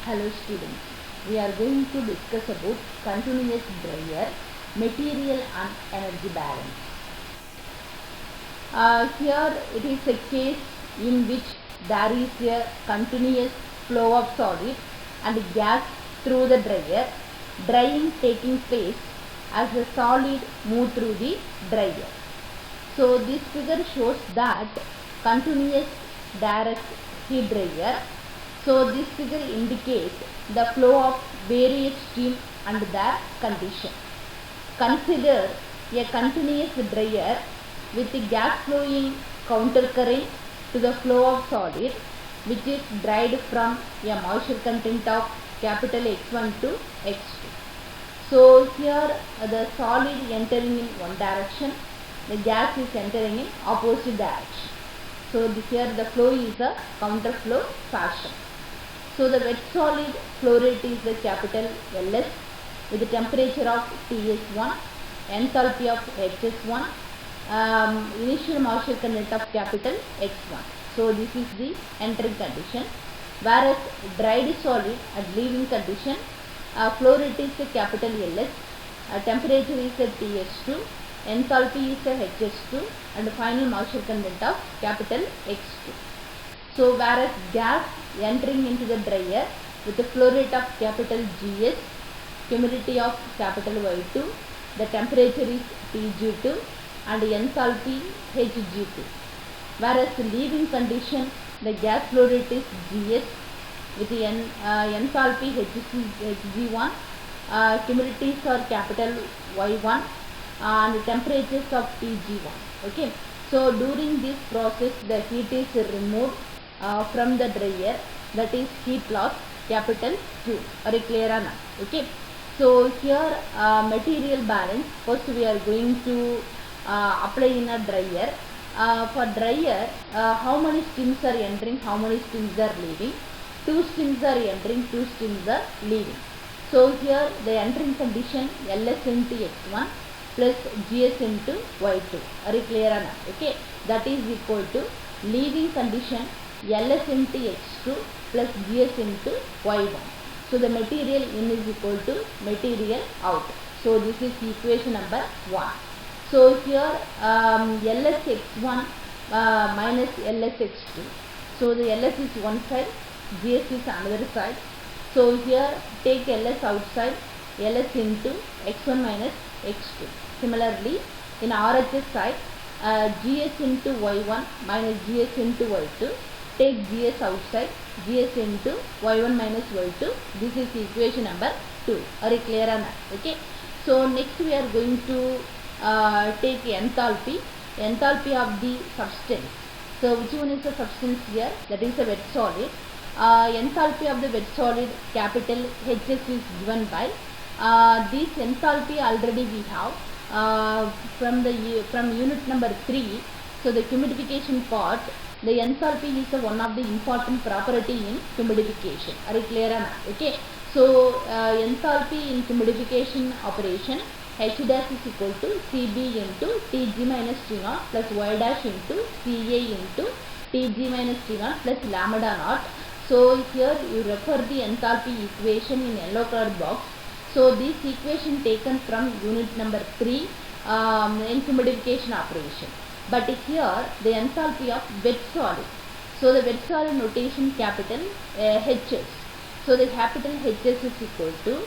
Hello students, we are going to discuss about continuous dryer, material and energy balance. Here it is a case in which there is a continuous flow of solid and gas through the dryer, drying taking place as the solid move through the dryer. So this figure shows that continuous direct heat dryer. So this figure indicates the flow of various stream and their condition. Consider a continuous dryer with the gas flowing counter current to the flow of solid, which is dried from a moisture content of capital X1 to X2. So here the solid entering in one direction, the gas is entering in opposite direction. So here the flow is a counter flow fashion. So the wet solid flow rate is the capital Ls with the temperature of Ts1, enthalpy of Hs1, initial moisture content of capital X1. So this is the entering condition. Whereas dried solid at leaving condition, flow rate is a capital Ls, temperature is a Ts2, enthalpy is a Hs2 and final moisture content of capital X2. So whereas gas entering into the dryer with the flow rate of capital Gs, humidity of capital Y2, the temperature is Tg2 and enthalpy Hg2. Whereas leaving condition, the gas flow rate is Gs with the enthalpy Hg1, humidities are capital Y1 and temperatures of Tg1. Okay. So during this process the heat is removed from the dryer, that is heat loss capital Q. Are you clear or not? Okay. So here material balance, first we are going to apply in a dryer. For dryer, how many streams are entering, how many streams are leaving? 2 streams are entering, 2 streams are leaving. So here the entering condition Ls into X1 plus Gs into Y2. Are you clear or not? Okay. That is equal to leaving condition Ls into X2 plus Gs into Y1. So the material in is equal to material out. So this is equation number 1. So here Ls X1 minus Ls X2. So the Ls is one side, Gs is another side. So here take Ls outside, Ls into X1 minus X2. Similarly in RHS side, Gs into Y1 minus Gs into Y2. Take Gs outside, Gs into Y1 minus Y2. This is equation number 2. Are you clear or not? Okay. So next we are going to take enthalpy of the substance. So which one is the substance here? That is a wet solid. Enthalpy of the wet solid capital Hs is given by this enthalpy already we have from unit number 3. So the humidification part, the enthalpy is one of the important property in humidification. Are you clear or not? Okay. So enthalpy in humidification operation, H dash is equal to Cb into Tg minus T0 plus Y dash into Ca into Tg minus T0 plus lambda naught. So here you refer the enthalpy equation in yellow color box. So this equation taken from unit number 3 in humidification operation. But here the enthalpy of wet solid. So the wet solid notation capital Hs. So the capital Hs is equal to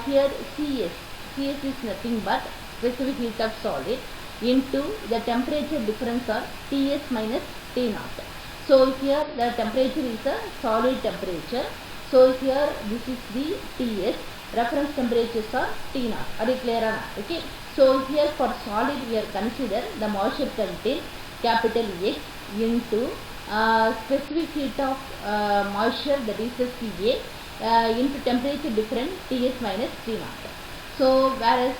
here Cs. Cs is nothing but specific heat of solid into the temperature difference of Ts minus T0. So here the temperature is a solid temperature. So here this is the Ts. Reference temperatures are T0. Are you clear or not? Okay. So here for solid we are consider the moisture content capital X into specific heat of moisture, that is a Ca, into temperature difference Ts minus T0. So whereas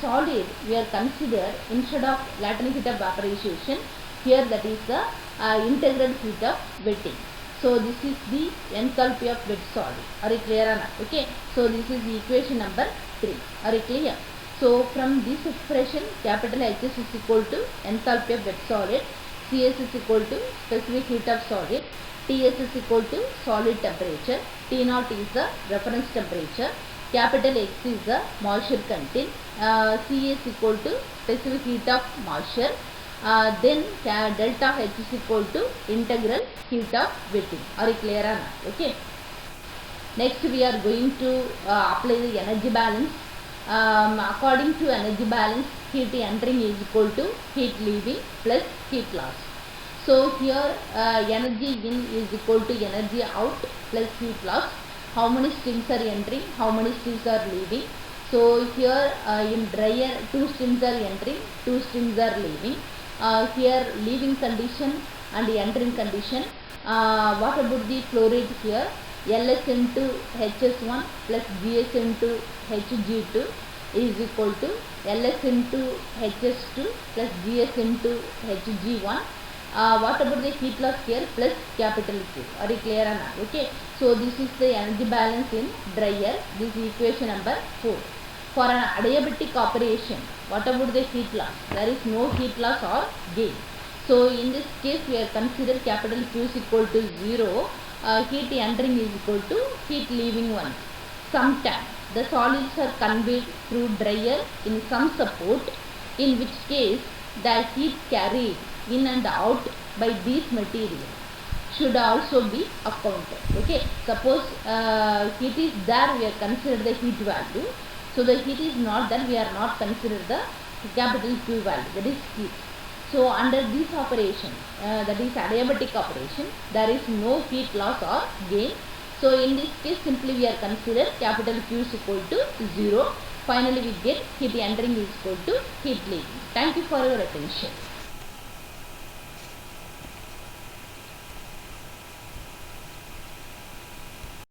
solid we are consider instead of latent heat of vaporization, here that is the integral heat of wetting. So this is the enthalpy of wet solid. Are you clear or not? Okay. So this is equation number 3. Are you clear? So from this expression capital Hs is equal to enthalpy of wet solid. Cs is equal to specific heat of solid, Ts is equal to solid temperature, T0 is the reference temperature, capital X is the moisture content, C is equal to specific heat of moisture, then delta H is equal to integral heat of wetting. Are you clear or not? Okay. Next we are going to apply the energy balance. According to energy balance, heat entering is equal to heat leaving plus heat loss. So here energy in is equal to energy out plus heat loss. How many streams are entering, how many streams are leaving? So here in dryer 2 streams are entering, 2 streams are leaving. Here leaving condition and entering condition. What about the flow rate here? Ls into Hs1 plus Gs into Hg2 is equal to Ls into Hs2 plus Gs into Hg1. What about the heat loss here? Plus capital Q. Are you clear or not? Okay. So this is the energy balance in dryer. This is equation number 4. For an adiabatic operation, what about the heat loss? There is no heat loss or gain. So in this case, we are consider capital Q is equal to 0. Heat entering is equal to heat leaving 1. Sometimes the solids are conveyed through dryer in some support, in which case the heat carried in and out by these materials should also be accounted. Okay. Suppose heat is there, we are consider the heat value. So the heat is not there, we are not consider the capital Q value, that is heat. So under this operation, that is adiabatic operation, there is no heat loss or gain. So in this case, simply we are consider capital Q is equal to 0. Finally we get heat entering is equal to heat leaving. Thank you for your attention.